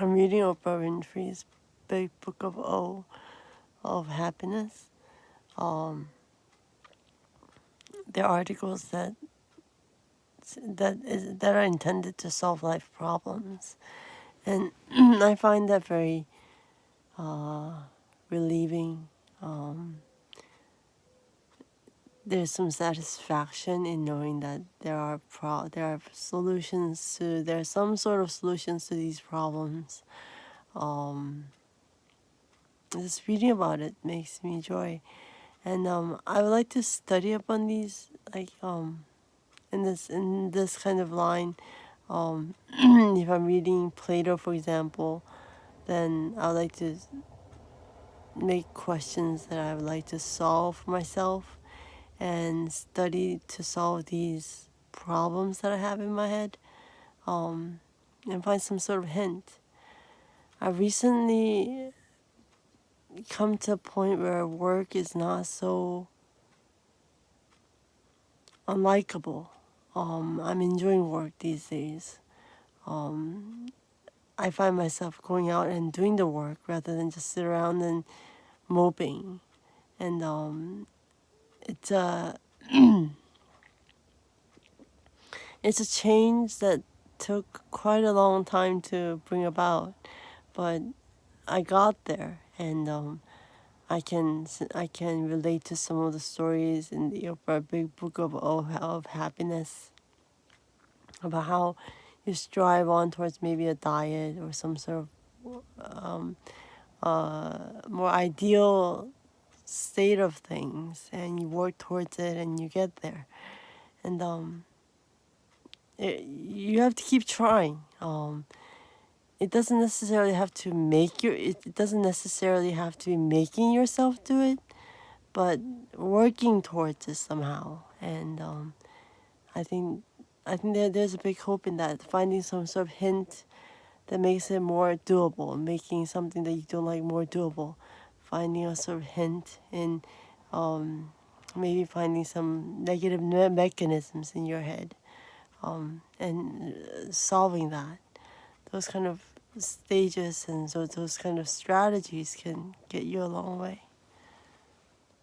I'm reading Oprah Winfrey's Big Book of O of Happiness. They're articles that are intended to solve life problems, and I find that very relieving. There's some satisfaction in knowing that there are solutions to there are some sort of solutions to these problems. Um, just reading about it makes me joy, and I would like to study upon these in this kind of line. If I'm reading Plato, for example, then I would like to make questions that I would like to solve for myself and study to solve these problems that I have in my head, um, and find some sort of hint. I recently come to a point where work is not so unlikable. I'm enjoying work these days. Um, I find myself going out and doing the work rather than just sit around and moping. And it's a it's a change that took quite a long time to bring about, but I got there, and I can relate to some of the stories in the Oprah Big Book of Happiness about how you strive on towards maybe a diet or some sort of more ideal state of things, and you work towards it and you get there, and you have to keep trying. It doesn't necessarily have to it doesn't necessarily have to be making yourself do it, but working towards it somehow. And I think there's a big hope in that, finding some sort of hint that makes it more doable, making something that you don't like more doable, finding a sort of hint in maybe finding some negative mechanisms in your head, and solving that. Those kind of stages and those kind of strategies can get you a long way.